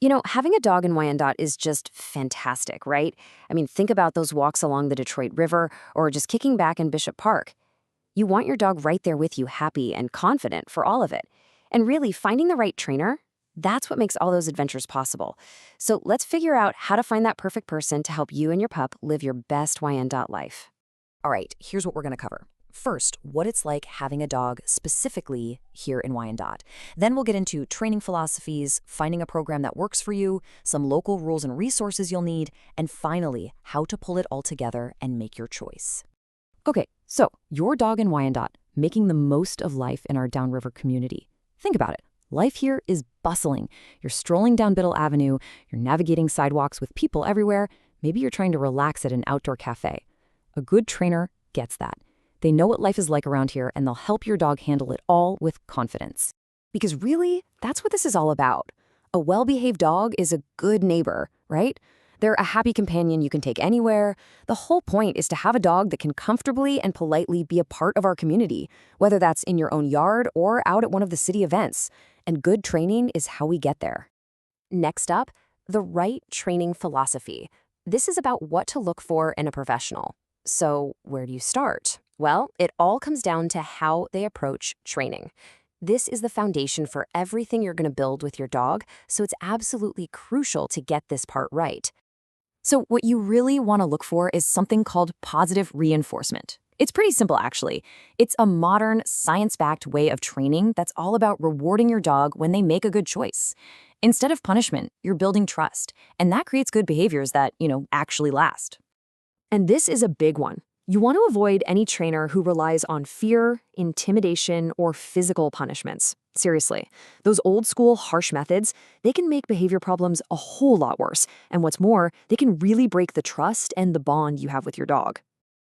Having a dog in Wyandotte is just fantastic, right? I mean, think about those walks along the Detroit River or just kicking back in Bishop Park. You want your dog right there with you, happy and confident for all of it. And really, finding the right trainer, that's what makes all those adventures possible. So let's figure out how to find that perfect person to help you and your pup live your best Wyandotte life. All right, here's what we're going to cover. First, what it's like having a dog specifically here in Wyandotte. Then we'll get into training philosophies, finding a program that works for you, some local rules and resources you'll need, and finally, how to pull it all together and make your choice. Okay, so your dog in Wyandotte, making the most of life in our downriver community. Think about it. Life here is bustling. You're strolling down Biddle Avenue, you're navigating sidewalks with people everywhere, maybe you're trying to relax at an outdoor cafe. A good trainer gets that. They know what life is like around here, and they'll help your dog handle it all with confidence. Because really, that's what this is all about. A well-behaved dog is a good neighbor, right? They're a happy companion you can take anywhere. The whole point is to have a dog that can comfortably and politely be a part of our community, whether that's in your own yard or out at one of the city events. And good training is how we get there. Next up, the right training philosophy. This is about what to look for in a professional. So where do you start? Well, it all comes down to how they approach training. This is the foundation for everything you're going to build with your dog, so it's absolutely crucial to get this part right. So what you really want to look for is something called positive reinforcement. It's pretty simple, actually. It's a modern, science-backed way of training that's all about rewarding your dog when they make a good choice. Instead of punishment, you're building trust, and that creates good behaviors that, actually last. And this is a big one. You want to avoid any trainer who relies on fear, intimidation, or physical punishments. Seriously, those old-school harsh methods, they can make behavior problems a whole lot worse. And what's more, they can really break the trust and the bond you have with your dog.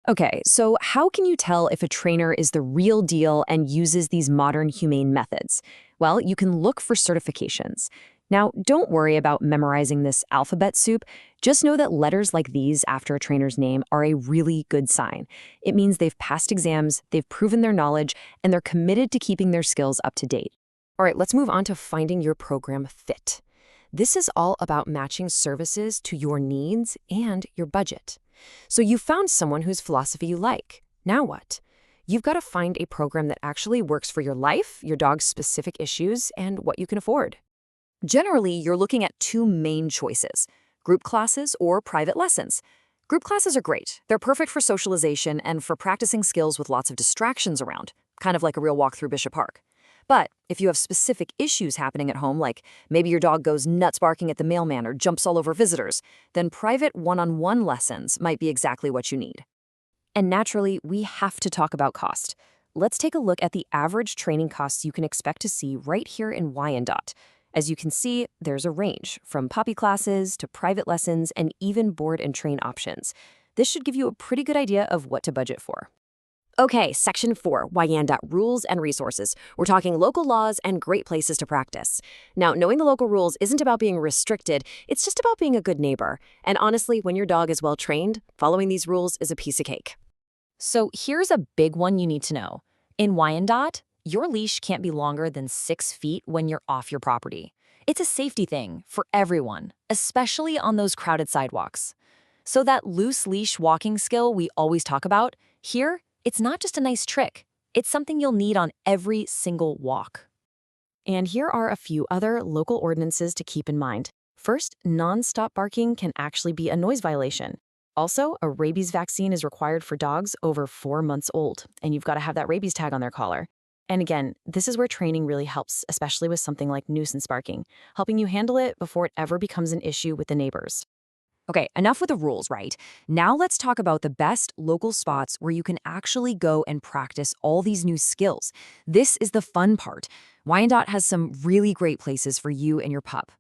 Okay, so how can you tell if a trainer is the real deal and uses these modern humane methods? Well, you can look for certifications. Now, don't worry about memorizing this alphabet soup. Just know that letters like these after a trainer's name are a really good sign. It means they've passed exams, they've proven their knowledge, and they're committed to keeping their skills up to date. All right, let's move on to finding your program fit. This is all about matching services to your needs and your budget. So you found someone whose philosophy you like. Now what? You've got to find a program that actually works for your life, your dog's specific issues, and what you can afford. Generally, you're looking at two main choices: group classes or private lessons. Group classes are great. They're perfect for socialization and for practicing skills with lots of distractions around, kind of like a real walk through Bishop Park. But if you have specific issues happening at home, like maybe your dog goes nuts barking at the mailman or jumps all over visitors, then private one-on-one lessons might be exactly what you need. And naturally, we have to talk about cost. Let's take a look at the average training costs you can expect to see right here in Wyandotte. As you can see, there's a range, from puppy classes to private lessons and even board and train options. This should give you a pretty good idea of what to budget for. Okay, Section 4, Wyandotte Rules and Resources. We're talking local laws and great places to practice. Now, knowing the local rules isn't about being restricted, it's just about being a good neighbor. And honestly, when your dog is well trained, following these rules is a piece of cake. So here's a big one you need to know. In Wyandotte, your leash can't be longer than 6 feet when you're off your property. It's a safety thing for everyone, especially on those crowded sidewalks. So that loose leash walking skill we always talk about, here, it's not just a nice trick. It's something you'll need on every single walk. And here are a few other local ordinances to keep in mind. First, non-stop barking can actually be a noise violation. Also, a rabies vaccine is required for dogs over 4 months old, and you've got to have that rabies tag on their collar. And again, this is where training really helps, especially with something like nuisance barking, helping you handle it before it ever becomes an issue with the neighbors. Okay, enough with the rules, right? Now let's talk about the best local spots where you can actually go and practice all these new skills. This is the fun part. Wyandotte has some really great places for you and your pup.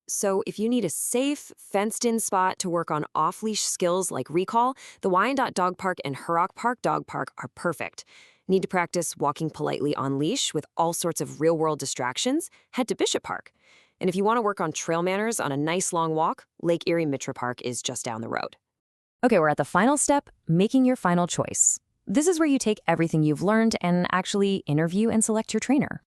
So if you need a safe, fenced-in spot to work on off-leash skills like recall, the Wyandotte Dog Park and Hurrock Park Dog Park are perfect. Need to practice walking politely on leash with all sorts of real-world distractions? Head to Bishop Park. And if you want to work on trail manners on a nice long walk, Lake Erie Mitra Park is just down the road. Okay, we're at the final step, making your final choice. This is where you take everything you've learned and actually interview and select your trainer.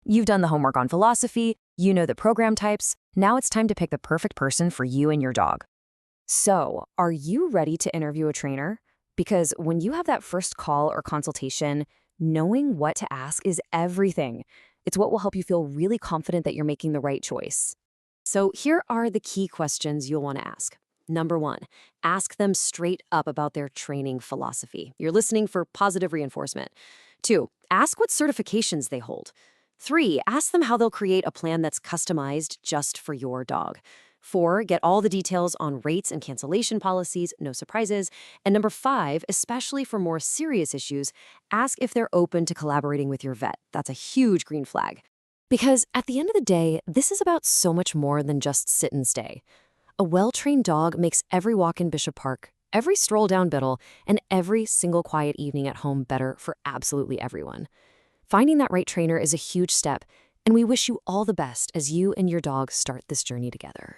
You've done the homework on philosophy, You know the program types. Now it's time to pick the perfect person for you and your dog. So, are you ready to interview a trainer? Because when you have that first call or consultation, knowing what to ask is everything. It's what will help you feel really confident that you're making the right choice. So, here are the key questions you'll want to ask. Number one, ask them straight up about their training philosophy. You're listening for positive reinforcement. Two, ask what certifications they hold. Three, ask them how they'll create a plan that's customized just for your dog. Four, get all the details on rates and cancellation policies, no surprises. And number five, especially for more serious issues, ask if they're open to collaborating with your vet. That's a huge green flag. Because at the end of the day, this is about so much more than just sit and stay. A well-trained dog makes every walk in Bishop Park, every stroll down Biddle, and every single quiet evening at home better for absolutely everyone. Finding that right trainer is a huge step, and we wish you all the best as you and your dog start this journey together.